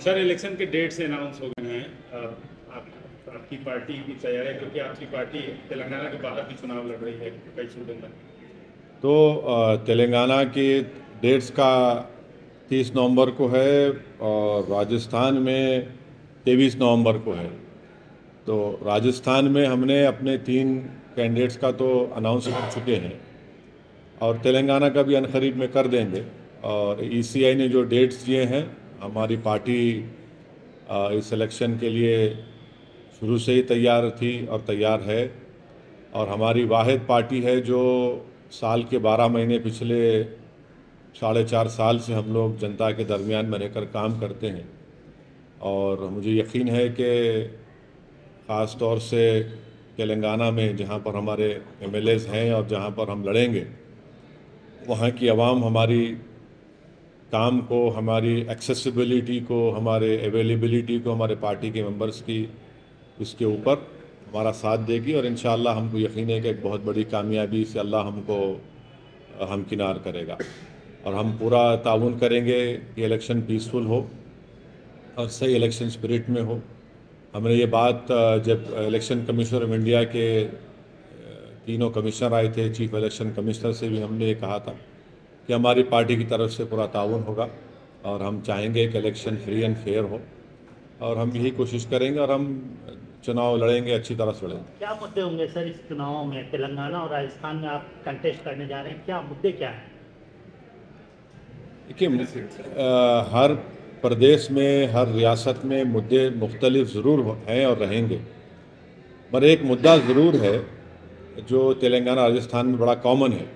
Sir election के dates announce हो गए हैं। आपकी पार्टी की तैयारी है, क्योंकि आपकी पार्टी तेलंगाना के बाहर भी चुनाव लड़ रही है कई सूबों में। तो तेलंगाना की डेट्स का 30 नवंबर को है और राजस्थान में 23 नवंबर को है। तो राजस्थान में हमने अपने 3 कैंडिडेट्स का तो अनाउंस कर चुके हैं और तेलंगाना का भी अनकरीब में कर देंगे। और ईसीआई ने जो डेट्स दिए हैं, हमारी पार्टी इस इलेक्शन के लिए शुरू से ही तैयार थी और तैयार है। और हमारी वाहिद पार्टी है जो साल के 12 महीने पिछले 4.5 साल से हम लोग जनता के दरमियान में रहकर काम करते हैं। और मुझे यकीन है कि ख़ास तौर से तेलंगाना में जहाँ पर हमारे एमएलएज हैं और जहाँ पर हम लड़ेंगे, वहाँ की आवाम हमारी काम को, हमारी एक्सेसिबिलिटी को, हमारे अवेलेबिलिटी को, हमारे पार्टी के मेंबर्स की, इसके ऊपर हमारा साथ देगी। और इंशाअल्लाह हमको यकीन है कि एक बहुत बड़ी कामयाबी से अल्लाह हमको हमकिनार करेगा। और हम पूरा ताउन करेंगे कि इलेक्शन पीसफुल हो और सही इलेक्शन स्पिरिट में हो। हमने ये बात जब इलेक्शन कमिश्नर ऑफ इंडिया के तीनों कमिश्नर आए थे, चीफ इलेक्शन कमिश्नर से भी हमने ये कहा था कि हमारी पार्टी की तरफ से पूरा ताउन होगा और हम चाहेंगे कि इलेक्शन फ्री एंड फेयर हो। और हम यही कोशिश करेंगे और हम चुनाव लड़ेंगे, अच्छी तरह से लड़ेंगे। क्या मुद्दे होंगे सर इस चुनावों में? तेलंगाना और राजस्थान में आप कंटेस्ट करने जा रहे हैं, क्या मुद्दे क्या हैं? देखिए, हर प्रदेश में, हर रियासत में मुद्दे मुख्तलिफ ज़रूर हैं और रहेंगे, पर एक मुद्दा ज़रूर है जो तेलंगाना राजस्थान में बड़ा कॉमन है।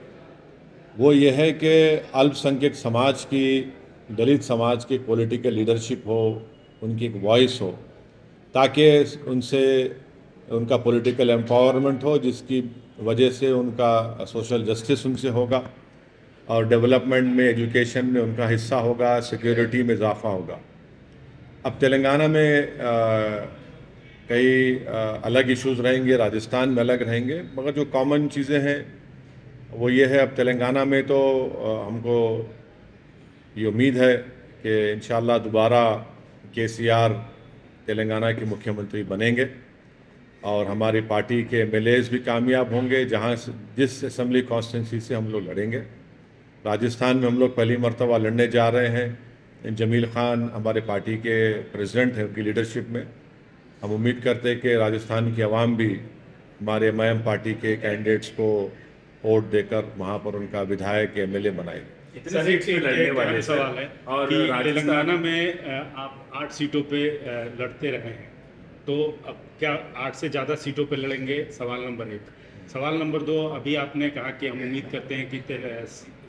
वो ये है कि अल्पसंख्यक समाज की, दलित समाज की पॉलिटिकल लीडरशिप हो, उनकी एक वॉइस हो, ताकि उनसे उनका पॉलिटिकल एम्पावरमेंट हो, जिसकी वजह से उनका सोशल जस्टिस उनसे होगा और डेवलपमेंट में, एजुकेशन में उनका हिस्सा होगा, सिक्योरिटी में इजाफा होगा। अब तेलंगाना में कई अलग इश्यूज़ रहेंगे, राजस्थान में अलग रहेंगे, मगर जो कॉमन चीज़ें हैं वो ये है। अब तेलंगाना में तो हमको ये उम्मीद है कि इंशाअल्लाह दोबारा केसीआर तेलंगाना के मुख्यमंत्री बनेंगे और हमारी पार्टी के एमएलएज भी कामयाब होंगे जहाँ जिस असेंबली कॉन्स्टिट्यूंसी से हम लोग लड़ेंगे। राजस्थान में हम लोग पहली मरतबा लड़ने जा रहे हैं। जमील ख़ान हमारे पार्टी के प्रेसिडेंट हैं, उनकी लीडरशिप में हम उम्मीद करते हैं कि राजस्थान की आवाम भी हमारे एमआईएम पार्टी के कैंडिडेट्स को वोट देकर वहाँ पर उनका विधायक एमएलए बनाएंगे। सर एक लड़ने वाले सवाल है और तेलंगाना में आप 8 सीटों पे लड़ते रहे हैं, तो अब क्या 8 से ज़्यादा सीटों पे लड़ेंगे? सवाल नंबर 1। सवाल नंबर 2, अभी आपने कहा कि हम उम्मीद करते हैं कि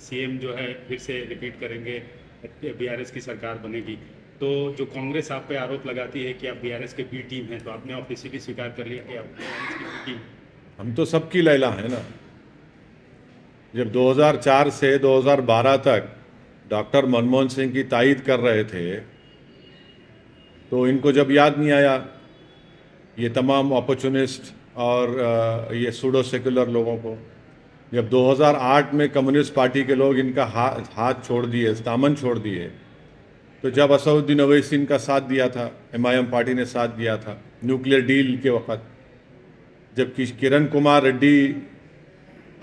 सीएम जो है फिर से रिपीट करेंगे, बीआरएस की सरकार बनेगी। तो जो कांग्रेस आप पे आरोप लगाती है कि आप बीआरएस के बी टीम हैं, तो आपने ऑफिशियली स्वीकार कर लिया कि आप बीआरएस की बी टीम? हम तो सबकी लैला है ना। जब 2004 से 2012 तक डॉक्टर मनमोहन सिंह की तायद कर रहे थे, तो इनको जब याद नहीं आया, ये तमाम अपॉर्चुनिस्ट और ये सूडो सेकुलर लोगों को, जब 2008 में कम्युनिस्ट पार्टी के लोग इनका हाथ छोड़ दिए, दामन छोड़ दिए, तो जब असदुद्दीन ओवैसी इनका साथ दिया था, एमआईएम पार्टी ने साथ दिया था न्यूक्लियर डील के वक्त, जबकि किरण कुमार रेड्डी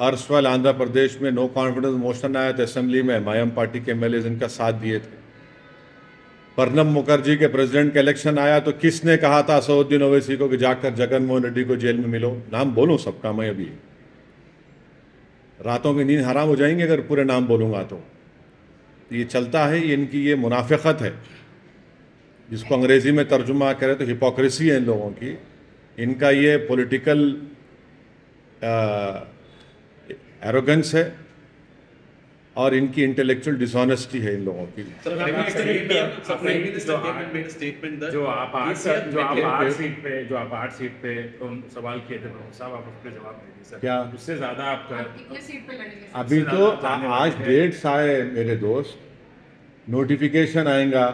अर्सवाल आंध्र प्रदेश में नो कॉन्फिडेंस मोशन आया तो असेंबली में एमआईएम पार्टी के एमएलए इनका साथ दिए थे। प्रणब मुखर्जी के प्रेसिडेंट का इलेक्शन आया तो किसने कहा था असदुद्दीन ओवैसी को कि जाकर जगनमोहन रेड्डी को जेल में मिलो? नाम बोलूं सबका मैं? अभी रातों की नींद हराम हो जाएंगे अगर पूरे नाम बोलूँगा तो। ये चलता है, ये इनकी ये मुनाफिकत है, जिसको अंग्रेज़ी में तर्जुमा करें तो हिपोक्रेसी है इन लोगों की। इनका ये पॉलिटिकल एरोगेंस है और इनकी इंटेलेक्चुअल डिसऑनेस्टी है इन लोगों की। जो आप 8 सीट पे सवाल किए थे साहब, आप उस पर जवाब दीजिए सर। क्या उससे ज़्यादा आप कितने सीट पे लड़ेंगे? अभी तो आज डेट्स आए मेरे दोस्त, नोटिफिकेशन आएगा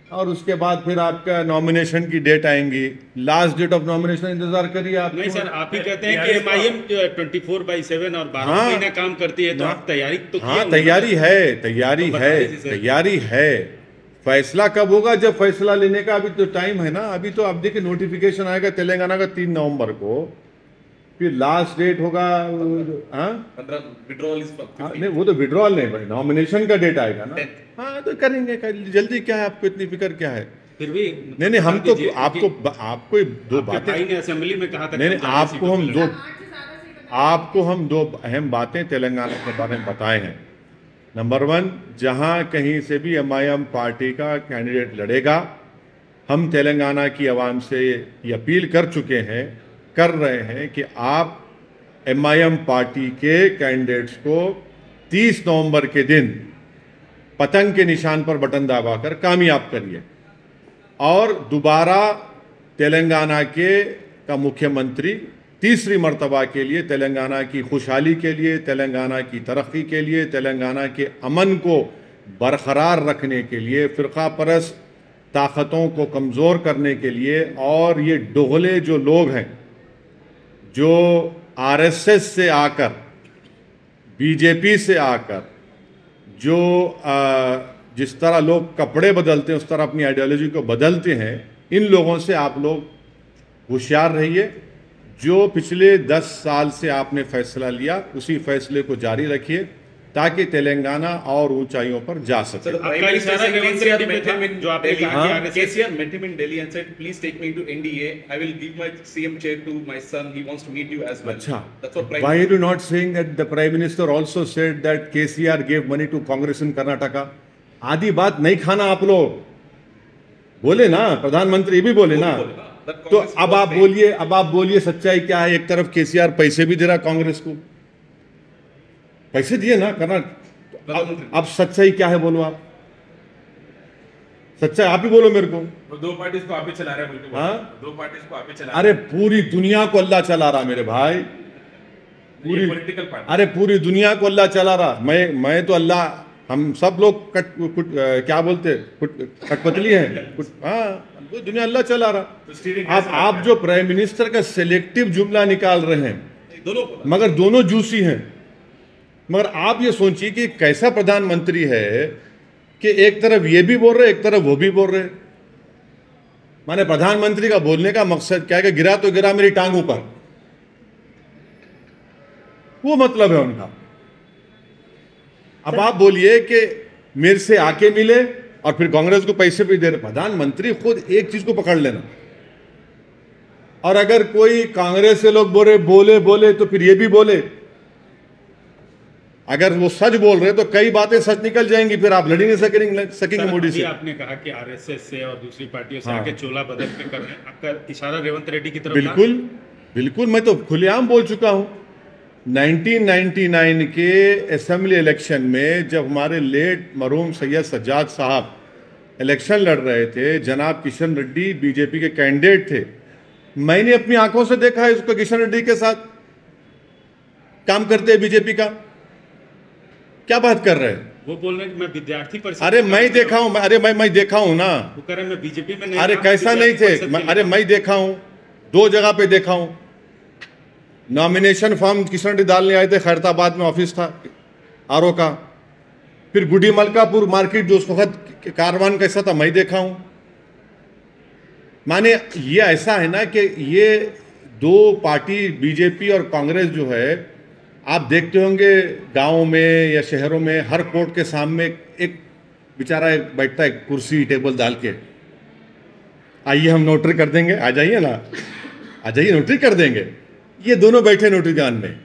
और उसके बाद फिर आपका नॉमिनेशन की डेट आएंगी। लास्ट डेट ऑफ नॉमिनेशन इंतजार करिए आप। नहीं सर, आप ही कहते हैं कि एमआईएम 24/7 और 12 महीना काम करती है, तो आप तैयारी तो हाँ, तैयारी है। फैसला कब होगा? जब फैसला लेने का अभी तो टाइम है ना। अभी तो आप देखिए नोटिफिकेशन आएगा तेलंगाना का 3 नवंबर को, फिर लास्ट डेट होगा। हाँ, विड्रॉल नहीं, वो तो विड्रॉल नहीं भाई, नॉमिनेशन का डेट आएगा ना। हाँ, तो करेंगे, जल्दी क्या है आपको, इतनी फिक्र क्या है? फिर भी नहीं, हम तो आपको दो बातें, भाई ने असेंबली में कहा था, नहीं, आपको हम दो अहम बातें तेलंगाना के बारे में बताए हैं। नंबर 1, जहां कहीं से भी MIM पार्टी का कैंडिडेट लड़ेगा, हम तेलंगाना की आवाम से ये अपील कर रहे हैं कि आप MIM पार्टी के कैंडिडेट्स को 30 नवंबर के दिन पतंग के निशान पर बटन दबाकर कामयाब करिए और दोबारा तेलंगाना का मुख्यमंत्री तीसरी मर्तबा के लिए, तेलंगाना की खुशहाली के लिए, तेलंगाना की तरक्की के लिए, तेलंगाना के अमन को बरकरार रखने के लिए, फ़िरका परस्त ताकतों को कमज़ोर करने के लिए, और ये दोगले जो लोग हैं जो RSS से आकर, BJP से आकर, जो जिस तरह लोग कपड़े बदलते हैं उस तरह अपनी आइडियोलॉजी को बदलते हैं, इन लोगों से आप लोग होशियार रहिए। जो पिछले 10 साल से आपने फैसला लिया, उसी फैसले को जारी रखिए ताकि तेलंगाना और ऊंचाइयों पर जा सके। आपका इशारा रेवंत रेड्डी पे था, जो आपने कहा कि KCR met him in Delhi and said, "Please take me to NDA. I will give my CM chair to my son. He wants to meet you as well." अच्छा, That's what Prime why are you not saying that the Prime Minister also said that KCR gave money to Congress in Karnataka? आदि बात नहीं खाना आप लोग, बोले ना, प्रधानमंत्री भी बोले ना। तो अब आप बोलिए सच्चाई क्या है? एक तरफ KCR पैसे भी दे रहा कांग्रेस को, पैसे दिए ना करना। अब सच्चाई क्या है बोलो आप, सच्चाई आप ही बोलो मेरे को। दो पार्टीज को आप ही चला रहे हैं। हाँ, दो पार्टीज को आप ही चला। अरे पूरी दुनिया को अल्लाह चला रहा मेरे भाई, पूरी पॉलिटिकल पार्टी। अरे पूरी दुनिया को अल्लाह चला रहा। मैं तो अल्लाह, हम सब लोग क्या बोलते, कठपुतली हैं। हाँ, वो दुनिया अल्लाह चला रहा। आप जो प्राइम मिनिस्टर का सिलेक्टिव जुमला निकाल रहे हैं, मगर दोनों जूसी हैं। मगर आप ये सोचिए कि कैसा प्रधानमंत्री है कि एक तरफ ये भी बोल रहे, एक तरफ वो भी बोल रहे। माने प्रधानमंत्री का बोलने का मकसद क्या है कि गिरा तो गिरा मेरी टांग ऊपर, वो मतलब है उनका। अब आप बोलिए कि मेरे से आके मिले और फिर कांग्रेस को पैसे भी दे रहे। प्रधानमंत्री खुद एक चीज को पकड़ लेना, और अगर कोई कांग्रेस से लोग बोले तो फिर ये भी बोले। अगर वो सच बोल रहे तो कई बातें सच निकल जाएंगी, फिर आप लड़ ही नहीं सकेंगे मोदी से। आपने कहा कि RSS से और दूसरी पार्टियों से आके चोला बदल के कर रहे हैं, आपका इशारा रेवंत रेड्डी की तरफ। बिल्कुल, मैं तो खुलेआम बोल चुका हूं। 1999 के असेंबली इलेक्शन में जब हमारे लेट मरहूम सैयद सज्जाद साहब इलेक्शन लड़ रहे थे, जनाब किशन रेड्डी बीजेपी के कैंडिडेट थे। मैंने अपनी आंखों से देखा है उसको, किशन रेड्डी के साथ काम करते हैं बीजेपी का। क्या बात कर रहे हैं? वो बोल रहे हैं कि मैं विद्यार्थी परिषद। अरे मैं देखा हूं, मैं देखा हूं ना। वो कह रहे हैं मैं बीजेपी में नहीं। अरे कैसा नहीं थे? अरे मैं देखा हूं, 2 जगह पे देखा हूं। नॉमिनेशन फॉर्म किशन रेड्डी डालने आए थे, खैरताबाद में ऑफिस था RO का। फिर गुडी मलकापुर मार्केट जो उस वक्त कारवान कैसा था, मैं देखा हूं। माने ये ऐसा है ना कि ये 2 पार्टी बीजेपी और कांग्रेस जो है, आप देखते होंगे गाँव में या शहरों में हर कोर्ट के सामने एक बेचारा बैठता है कुर्सी टेबल डाल के, आइए हम नोटरी कर देंगे, आ जाइए ना, आ जाइए नोटरी कर देंगे। ये दोनों बैठे नोटरी दुकान में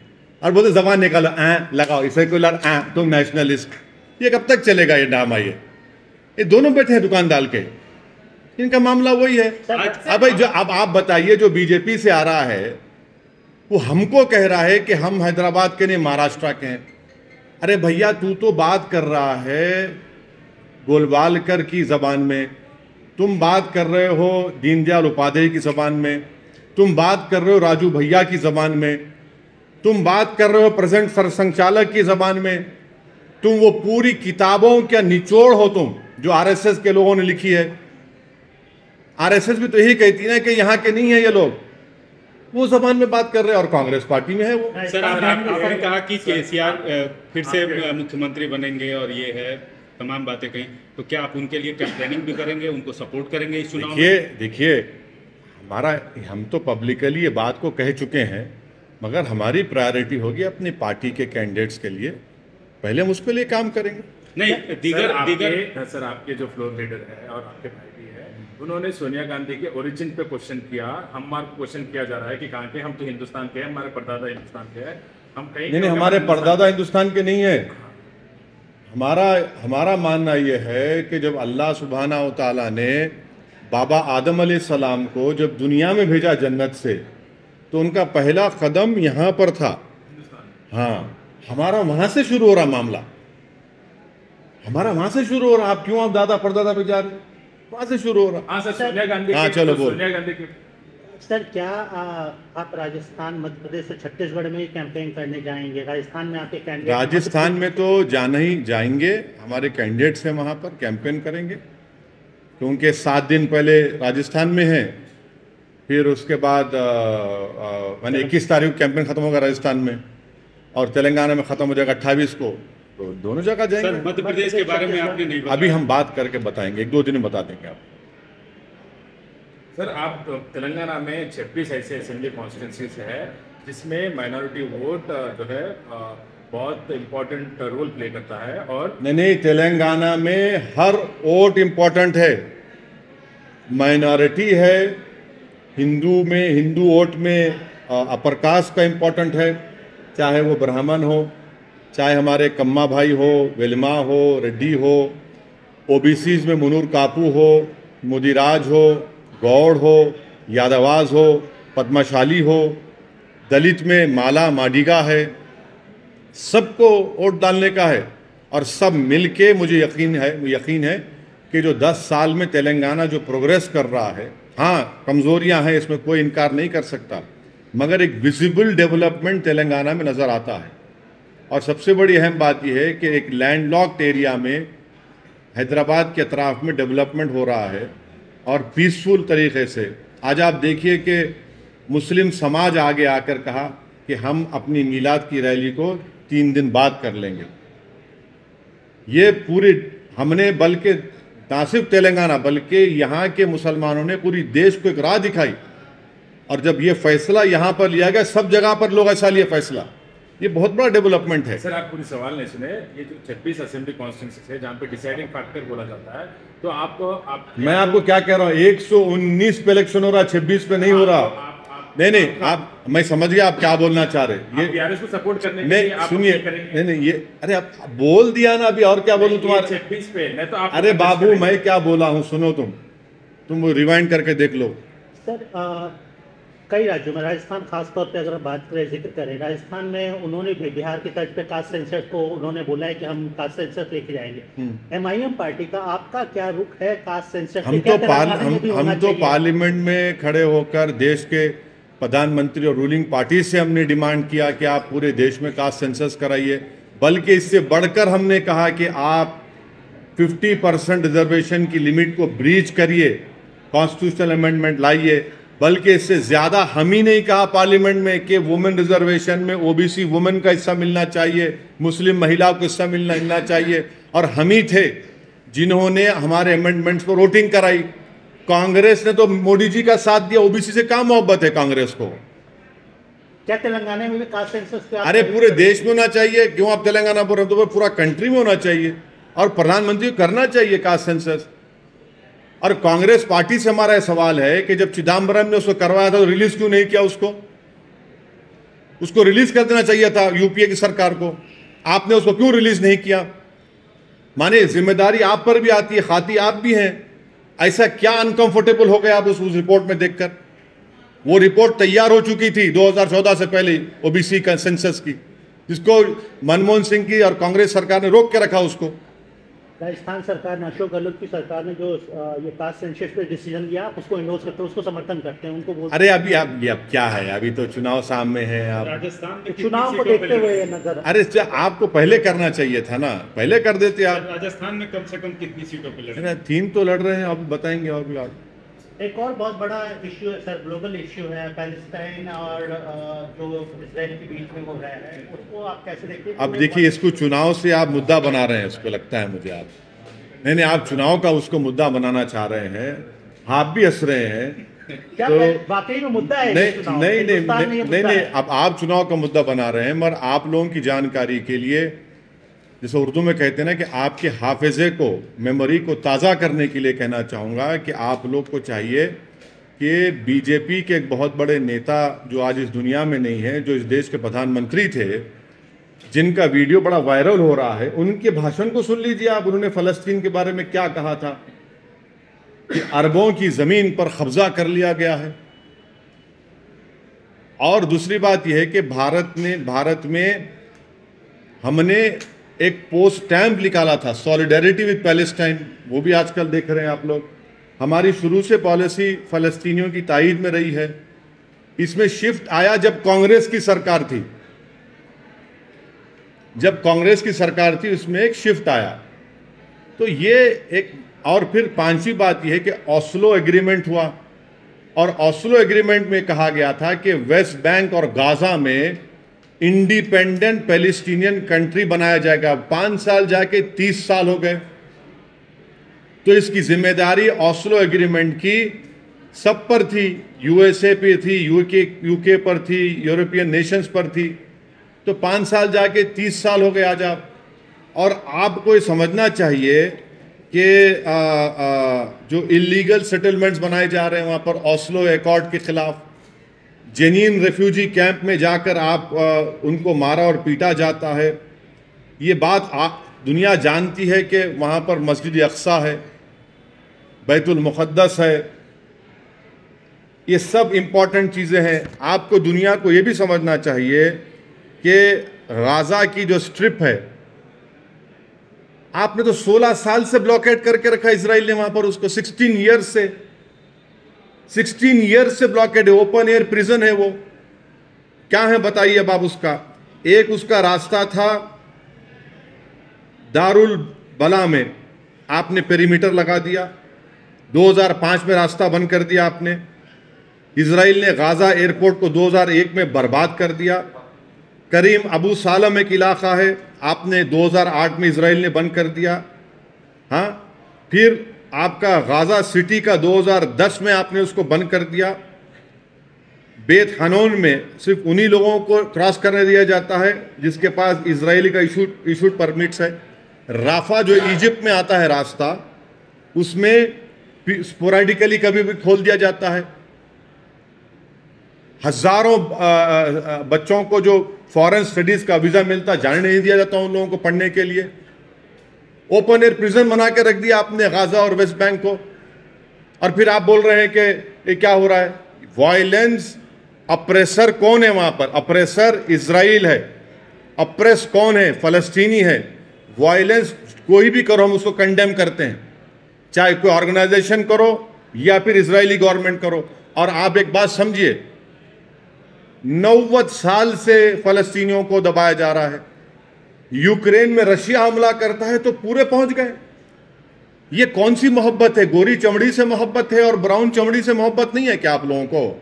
और बोलते जबान निकालो, लगाओ सेकुलर, तुम नेशनलिस्ट। ये कब तक चलेगा ये ड्रामा? ये दोनों बैठे हैं दुकान डाल के, इनका मामला वही है। अब आप बताइए, जो बीजेपी से आ रहा है वो हमको कह रहा है कि हम हैदराबाद के नहीं महाराष्ट्र के हैं। अरे भैया, तू तो बात कर रहा है गोलवालकर की ज़बान में, तुम बात कर रहे हो दीनदयाल उपाध्याय की ज़बान में, तुम बात कर रहे हो राजू भैया की ज़बान में, तुम बात कर रहे हो प्रेजेंट सरसंघचालक की ज़बान में, तुम वो पूरी किताबों का निचोड़ हो तुम, जो RSS के लोगों ने लिखी है। RSS भी तो यही कहती है कि यहाँ के नहीं है ये लोग, वो जबान में बात कर रहे हैं और कांग्रेस पार्टी में है वो। सर, आपने कहा कि KCR फिर से मुख्यमंत्री बनेंगे और ये है, तमाम बातें कही, तो क्या आप उनके लिए कैंपेनिंग भी करेंगे, उनको सपोर्ट करेंगे इस चुनाव में? देखिए हम तो पब्लिकली ये बात को कह चुके हैं, मगर हमारी प्रायोरिटी होगी अपनी पार्टी के कैंडिडेट्स के लिए, पहले हम उसके लिए काम करेंगे। नहीं, सर आपके जो फ्लोर लीडर है और आपके भाई भी है, उन्होंने सोनिया गांधी के ओरिजिन पे क्वेश्चन किया। हमारा क्वेश्चन किया जा रहा है कि कहाँ के, हम तो हिंदुस्तान के हैं, हमारे परदादा हिंदुस्तान के हैं, हम कहीं नहीं, हमारे परदादा हिंदुस्तान के नहीं है। हमारा मानना यह है कि जब अल्लाह सुब्हाना व तआला ने बाबा आदम अलैहिस्सलाम को जब दुनिया में भेजा जन्नत से, तो उनका पहला कदम यहाँ पर था। हाँ, हमारा वहाँ से शुरू हो रहा मामला, हमारा वहाँ से शुरू हो रहा। आप क्यों आप दादा परदादा पे जा रहे, वहाँ से शुरू हो रहा। हाँ सर, सोनिया गांधी। हाँ चलो बोल। सोनिया गांधी की सर, क्या आप राजस्थान, मध्य प्रदेश से छत्तीसगढ़ में ही कैंपेन करने जाएंगे? राजस्थान में आपके कैंडिडेट? राजस्थान में तो जाना ही जाएंगे, हमारे कैंडिडेट्स हैं, वहाँ पर कैंपेन करेंगे, क्योंकि 7 दिन पहले राजस्थान में हैं, फिर उसके बाद मैंने 21 तारीख को कैंपेन खत्म होगा राजस्थान में, और तेलंगाना में खत्म हो जाएगा 28 को, तो दोनों जगह जाएंगे। सर, मध्य प्रदेश के बारे में आपने नहीं बताया। अभी हम बात करके बताएंगे, 1-2 दिन में बता देंगे आप। सर, आप तेलंगाना में 26 ऐसे असेंबली कॉन्स्टिट्यूंसीज है जिसमें माइनॉरिटी वोट जो है बहुत इम्पोर्टेंट रोल प्ले करता है। और नहीं, तेलंगाना में हर वोट इम्पोर्टेंट है, माइनॉरिटी है, हिंदू वोट में अपर कास्ट का इम्पोर्टेंट है, चाहे वो ब्राह्मण हो, चाहे हमारे कम्मा भाई हो, वेलमा हो, रेड्डी हो, ओबीसीज में मुनूर कापू हो, मुदिराज हो, गौड़ हो, यादवाज हो, पद्मशाली हो, दलित में माला माडिगा है, सबको वोट डालने का है। और सब मिलके मुझे यकीन है कि जो 10 साल में तेलंगाना जो प्रोग्रेस कर रहा है, हाँ कमज़ोरियां हैं, इसमें कोई इनकार नहीं कर सकता, मगर एक विजिबल डेवलपमेंट तेलंगाना में नज़र आता है। और सबसे बड़ी अहम बात यह है कि एक लैंडलॉक्ड एरिया में हैदराबाद के अतराफ में डेवलपमेंट हो रहा है, और पीसफुल तरीके से। आज आप देखिए कि मुस्लिम समाज आगे आकर कहा कि हम अपनी मीलाद की रैली को 3 दिन बाद कर लेंगे। ये पूरी हमने, बल्कि ना सिर्फ तेलंगाना बल्कि यहाँ के मुसलमानों ने पूरी देश को एक राह दिखाई, और जब ये फैसला यहाँ पर लिया गया, सब जगह पर लोग ऐसा लिए फैसला, ये बहुत बड़ा डेवलपमेंट है। सर, आप पूरी सवाल नहीं सुने। ये जो 26 असेंबली कॉन्स्टिट्यूंसीज है जहाँ पे डिसाइडिंग फैक्टर बोला जाता है, तो मैं आपको क्या कह रहा हूँ, 119 पे इलेक्शन हो रहा, 26 पे नहीं हो रहा। नहीं, आप, मैं समझ गया आप क्या बोलना चाह रहे। ये को सपोर्ट करने नहीं, सुनिए, नहीं, ये अरे आप बोल दिया ना, अभी और क्या बोलूं तुम्हारे 26 पे। मैं तो आप, अरे बाबू, मैं क्या बोला हूँ सुनो, तुम रिवाइंड करके देख लो। सर, कई राज्यों में, राजस्थान खासतौर पे अगर बात करें, जिक्र करें, राजस्थान में उन्होंने बिहार की तर्ज पे कास्ट सेंसस को उन्होंने बोला है कि हम कास्ट सेंसस लेके जाएंगे। MIM पार्टी का आपका क्या रुख है कास्ट सेंसस? हम तो पार्लियामेंट में खड़े होकर देश के प्रधानमंत्री और रूलिंग पार्टी से हमने डिमांड किया कि आप पूरे देश में कास्ट सेंसस कराइए, बल्कि इससे बढ़कर हमने कहा कि आप 50% रिजर्वेशन की लिमिट को ब्रीच करिए, कॉन्स्टिट्यूशनल अमेंडमेंट लाइए। बल्कि इससे ज़्यादा हम ही नहीं कहा पार्लियामेंट में कि वुमेन रिजर्वेशन में OBC वुमेन का हिस्सा मिलना चाहिए, मुस्लिम महिलाओं को हिस्सा मिलना चाहिए, और हम ही थे जिन्होंने हमारे अमेंडमेंट्स पर वोटिंग कराई। कांग्रेस ने तो मोदी जी का साथ दिया। OBC से क्या मोहब्बत है कांग्रेस को? क्या तेलंगाना में भी कास्ट सेंसस? अरे पूरे देश में होना चाहिए, क्यों आप तेलंगाना पर, तो पूरा कंट्री में होना चाहिए, और प्रधानमंत्री को करना चाहिए कास्ट सेंसस। और कांग्रेस पार्टी से हमारा सवाल है कि जब चिदम्बरम ने उसको करवाया था तो रिलीज क्यों नहीं किया? उसको रिलीज कर देना चाहिए था यूपीए की सरकार को, आपने उसको क्यों रिलीज नहीं किया? माने जिम्मेदारी आप पर भी आती है, खाती आप भी हैं। ऐसा क्या अनकंफर्टेबल हो गया आप उस रिपोर्ट में देखकर? वो रिपोर्ट तैयार हो चुकी थी 2014 से पहले OBC का सेंसस की, जिसको मनमोहन सिंह की और कांग्रेस सरकार ने रोक के रखा उसको। राजस्थान सरकार ने, अशोक गहलोत की सरकार ने जो ये कास्ट सेंसस पे डिसीजन लिया, उसको इंडोर्स करते हैं, उसको समर्थन करते हैं, उनको बोलते। अरे अभी क्या है, अभी तो चुनाव सामने है। आप राजस्थान में चुनाव को देखते हुए नजर, अरे आपको पहले करना चाहिए था ना, पहले कर देते आप। राजस्थान में कम से कम कितनी सीटों पे लड़ रहे हैं? 3 तो लड़ रहे हैं, अब बताएंगे। और भी एक और बहुत बड़ा इश्यू है सर, ग्लोबल इश्यू है, पैलेस्टाइन और जो इजराइल के बीच में हो रहा है, उसको आप कैसे देखते हैं? अब देखिए, इसको चुनाव से आप मुद्दा बना रहे हैं, इसको लगता है मुझे। आप नहीं, आप चुनाव का उसको मुद्दा बनाना चाह रहे हैं, आप भी हंस रहे हैं। क्या तो वाकई में मुद्दा है? नहीं, अब आप चुनाव का मुद्दा बना रहे हैं, मगर आप लोगों की जानकारी के लिए, जैसे उर्दू में कहते हैं ना कि आपके हाफिजे को, मेमोरी को ताज़ा करने के लिए कहना चाहूँगा कि आप लोग को चाहिए कि बीजेपी के एक बहुत बड़े नेता जो आज इस दुनिया में नहीं है, जो इस देश के प्रधानमंत्री थे, जिनका वीडियो बड़ा वायरल हो रहा है, उनके भाषण को सुन लीजिए आप। उन्होंने फ़लस्तीन के बारे में क्या कहा था कि अरबों की ज़मीन पर कब्जा कर लिया गया है। और दूसरी बात यह है कि भारत में हमने एक पोस्ट स्टैम्प निकाला था, सॉलिडेरिटी विद पैलेस्टाइन, वो भी आजकल देख रहे हैं आप लोग। हमारी शुरू से पॉलिसी फ़लस्तीनियों की ताईद में रही है। इसमें शिफ्ट आया जब कांग्रेस की सरकार थी, उसमें एक शिफ्ट आया। तो ये एक, और फिर पांचवी बात यह है कि ओस्लो एग्रीमेंट हुआ, और ओस्लो एग्रीमेंट में कहा गया था कि वेस्ट बैंक और गाजा में इंडिपेंडेंट पैलेस्टीनियन कंट्री बनाया जाएगा। 5 साल जाके 30 साल हो गए। तो इसकी जिम्मेदारी ओस्लो एग्रीमेंट की सब पर थी, यूएसए पे थी, यूके पर थी, यूरोपियन नेशंस पर थी। तो 5 साल जाके 30 साल हो गए आज आप। और आपको ये समझना चाहिए कि जो इलीगल सेटलमेंट्स बनाए जा रहे हैं वहाँ पर ओस्लो एकॉर्ड के खिलाफ, जेनीन रेफ्यूजी कैंप में जाकर आप उनको मारा और पीटा जाता है। ये बात दुनिया जानती है कि वहाँ पर मस्जिद अक्सा है, बैतुल मुक़द्दस है। ये सब इम्पॉर्टेंट चीज़ें हैं। आपको दुनिया को ये भी समझना चाहिए कि गाज़ा की जो स्ट्रिप है, आपने तो 16 साल से ब्लॉकेट करके रखा इजराइल ने वहाँ पर उसको। 16 ईयर्स से ब्लॉकेट है। ओपन एयर प्रिजन है वो। क्या है बताइए अब आप उसका। एक उसका रास्ता था दारुल बला में, आपने पेरीमीटर लगा दिया। 2005 में रास्ता बंद कर दिया आपने। इजराइल ने गाज़ा एयरपोर्ट को 2001 में बर्बाद कर दिया। करीम अबू सालम एक इलाका है, आपने 2008 में इजराइल ने बंद कर दिया। हाँ, फिर आपका गाज़ा सिटी का 2010 में आपने उसको बंद कर दिया। बेत हनोन में सिर्फ उन्हीं लोगों को क्रॉस करने दिया जाता है जिसके पास इजरायली का इशूड परमिट्स है। राफा जो इजिप्ट में आता है रास्ता, उसमें स्पोरेडिकली कभी भी खोल दिया जाता है। हजारों बच्चों को जो फॉरेन स्टडीज का वीजा मिलता, जाने नहीं दिया जाता उन लोगों को पढ़ने के लिए। ओपन एयर प्रिजन बना के रख दिया आपने गाजा और वेस्ट बैंक को। और फिर आप बोल रहे हैं कि ये क्या हो रहा है। वायलेंस, अप्रेसर कौन है वहां पर? अप्रेसर इजराइल है। अप्रेस कौन है? फलस्तीनी है। वायलेंस कोई भी करो हम उसको कंडेम करते हैं, चाहे कोई ऑर्गेनाइजेशन करो या फिर इजरायली गवर्नमेंट करो। और आप एक बात समझिए, 90 साल से फलस्तीनियों को दबाया जा रहा है। यूक्रेन में रशिया हमला करता है तो पूरे पहुंच गए। ये कौन सी मोहब्बत है? गोरी चमड़ी से मोहब्बत है और ब्राउन चमड़ी से मोहब्बत नहीं है क्या आप लोगों को?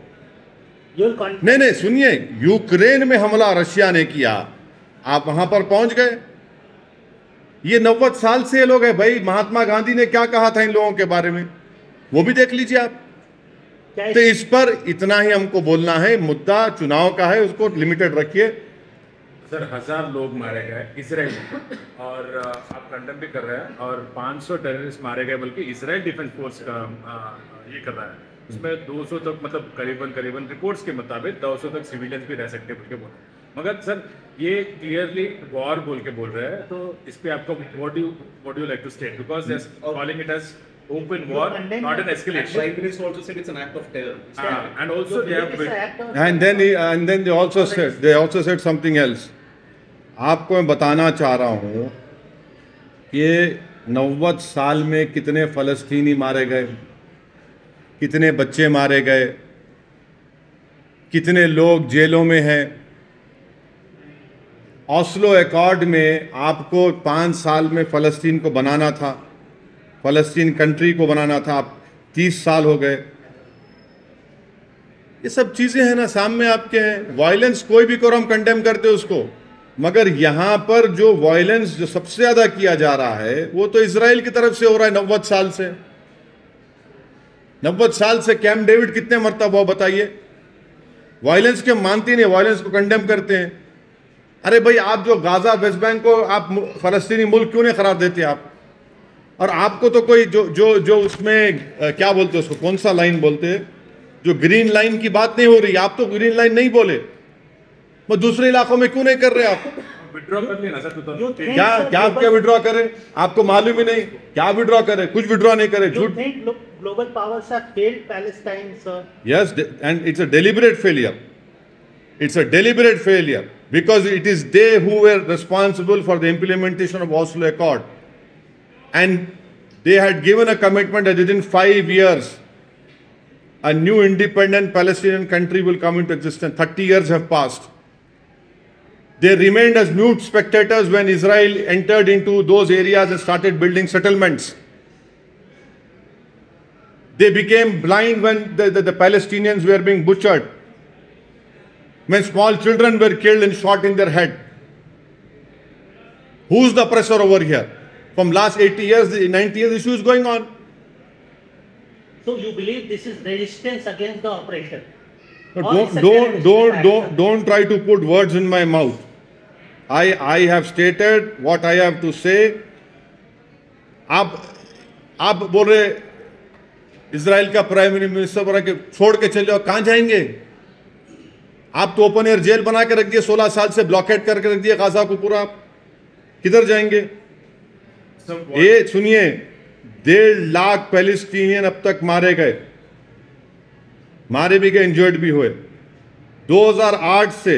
नहीं, सुनिए, यूक्रेन में हमला रशिया ने किया, आप वहां पर पहुंच गए। ये 90 साल से ये लोग हैं भाई। महात्मा गांधी ने क्या कहा था इन लोगों के बारे में, वो भी देख लीजिए आप। तो इस पर इतना ही हमको बोलना है। मुद्दा चुनाव का है, उसको लिमिटेड रखिए। सर 1000 लोग मारे गए इसराइल में, और आप कंडेम भी कर रहे हैं, और 500 टेररिस्ट मारे गए, बल्कि इसराइल डिफेंस फोर्स का ये कर रहा है। उसमें 200 तक, मतलब करीबन रिपोर्ट्स के मुताबिक 200 तक सिविलियंस भी रह सकते बोल के बोल। मगर सर ये क्लियरली वॉर बोल के बोल रहे हैं, तो इस पे आपको what do you like to state, because they are calling it as open war, not an escalation. Prime Minister also said it's an act of terror. And also they have and then they also said something else. आपको मैं बताना चाह रहा हूँ कि 90 साल में कितने फ़लस्तीनी मारे गए, कितने बच्चे मारे गए, कितने लोग जेलों में हैं। ओस्लो एकॉर्ड में आपको 5 साल में फ़लस्तीन को बनाना था, फ़लस्तीन कंट्री को बनाना था, आप 30 साल हो गए। ये सब चीज़ें हैं ना, सामने आपके हैं। वायलेंस कोई भी करो हम कंडेम करते उसको। मगर यहां पर जो वायलेंस जो सबसे ज्यादा किया जा रहा है वो तो इजराइल की तरफ से हो रहा है 90 साल से। 90 साल से कैंप डेविड कितने मरतबा हुआ बताइए? वायलेंस के मानते नहीं, वायलेंस को कंडेम करते हैं। अरे भाई, आप जो गाजा वेस्ट बैंक को आप फलस्तीनी मुल्क क्यों नहीं करार देते आप? और आपको तो कोई जो जो जो उसमें क्या बोलते हैं उसको, कौन सा लाइन बोलते हैं, जो ग्रीन लाइन की बात नहीं हो रही, आप तो ग्रीन लाइन नहीं बोले, वो दूसरे इलाकों में क्यों नहीं कर रहे आप? विड्रॉ कर लेना सर। क्या विड्रॉ करें? आपको मालूम ही नहीं क्या विड्रॉ करें? कुछ विड्रॉ नहीं करे, झूठ। Global powers have failed Palestine, sir. Yes, and it's a deliberate failure. It's a deliberate failure because it is they who were responsible for the implementation of Oslo Accord, and they had given a commitment that within 5 years a new independent Palestinian country will come into existence. 30 years have passed. They remained as mute spectators when Israel entered into those areas and started building settlements. They became blind when the Palestinians were being butchered, when small children were killed and shot in their head. Who's the oppressor over here? From last 80 years, 90 years, issue is going on. So you believe this is resistance against the oppression? Don't try to put words in my mouth. I have stated what I have to say. आप बोल रहे Israel का prime minister बोला कि छोड़ के चले जाओ, कहां जाएंगे? आप तो ओपन एयर जेल बना के रख दिए, 16 साल से ब्लॉकेट करके रख दिए गाजा को पूरा, किधर जाएंगे? ये सुनिए, 1.5 लाख पैलेस्टीनियन अब तक मारे गए, मारे भी गए, इंजर्ड भी हुए। 2008 से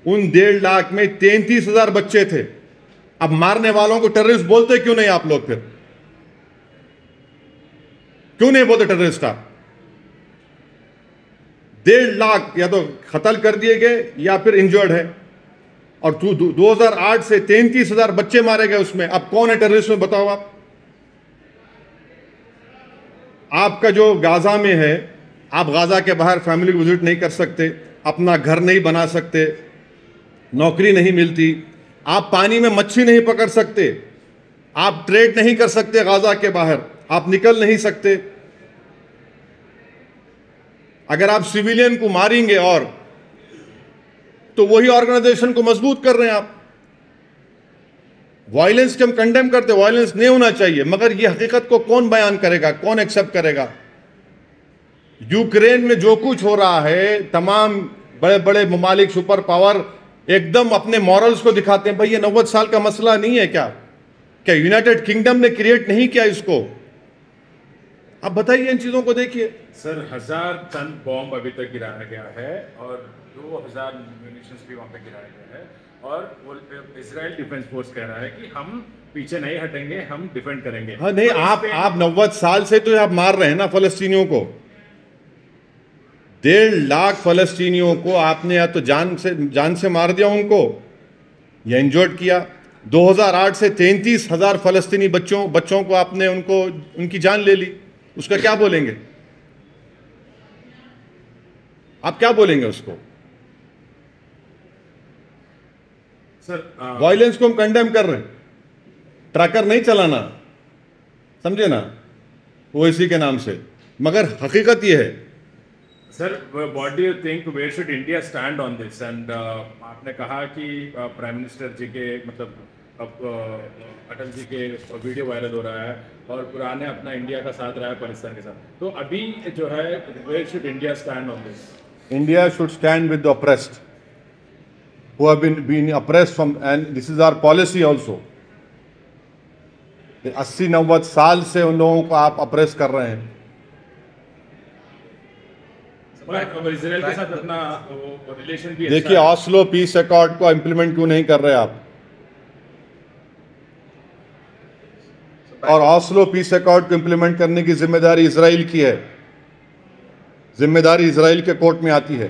उन 1.5 लाख में 33,000 बच्चे थे। अब मारने वालों को टेररिस्ट बोलते क्यों नहीं आप लोग? फिर क्यों नहीं बोलते टेररिस्ट आप? 1.5 लाख या तो कत्ल कर दिए गए या फिर इंजर्ड है, और 2008 से 33,000 बच्चे मारे गए उसमें। अब कौन है टेररिस्ट में बताओ आप? आपका जो गाजा में है, आप गाजा के बाहर फैमिली विजिट नहीं कर सकते, अपना घर नहीं बना सकते, नौकरी नहीं मिलती, आप पानी में मच्छी नहीं पकड़ सकते, आप ट्रेड नहीं कर सकते गाजा के बाहर, आप निकल नहीं सकते। अगर आप सिविलियन को मारेंगे और तो वही ऑर्गेनाइजेशन को मजबूत कर रहे हैं आप। वायलेंस के हम कंडेम करते, वायलेंस नहीं होना चाहिए, मगर ये हकीकत को कौन बयान करेगा, कौन एक्सेप्ट करेगा? यूक्रेन में जो कुछ हो रहा है, तमाम बड़े बड़े ममालिक सुपर पावर एकदम अपने मॉरल्स को दिखाते हैं। भाई ये 90 साल का मसला नहीं है क्या? क्या यूनाइटेड किंगडम ने क्रिएट नहीं किया इसको? आप बताइए, इन चीजों को देखिए। सर 1000 टन बॉम्ब अभी तक गिराया गया है और 2000 म्यूनिशंस भी वहां पे गिराया गया है, और वो इजराइल डिफेंस फोर्स कह रहा है कि हम पीछे नहीं हटेंगे, हम डिफेंड करेंगे। हाँ नहीं, आप 90 साल से तो आप मार रहे हैं ना फलस्तीनियों को। 1.5 लाख फलस्तीनियों को आपने या तो जान से मार दिया उनको, या इंजर्ड किया। 2008 से 33,000 फलस्तीनी बच्चों को आपने उनकी जान ले ली। उसका क्या बोलेंगे आप? क्या बोलेंगे उसको? सर वायलेंस को हम कंडेम कर रहे हैं, ट्रैकर नहीं चलाना, समझे ना, ओएसी के नाम से। मगर हकीकत यह है sir, what do you think, where should India stand on this? And आपने कहा कि प्राइम मिनिस्टर जी के मतलब अटल जी के वीडियो वायरल हो रहा है और पुराने अपना इंडिया का साथ रहा है पाकिस्तान के साथ, तो अभी जो है where should India stand on this? India should stand with the oppressed, who have been oppressed from, and this is our policy also. 80-90 साल से उन लोगों को आप अप्रेस कर रहे हैं। इजराइल के साथ अपना रिलेशन भी देखिए, ऑस्लो पीस अकॉर्ड को इम्प्लीमेंट क्यों नहीं कर रहे आप? और ऑस्लो पीस अकॉर्ड को इम्प्लीमेंट करने की जिम्मेदारी इजराइल की है, जिम्मेदारी इजराइल के कोर्ट में आती है।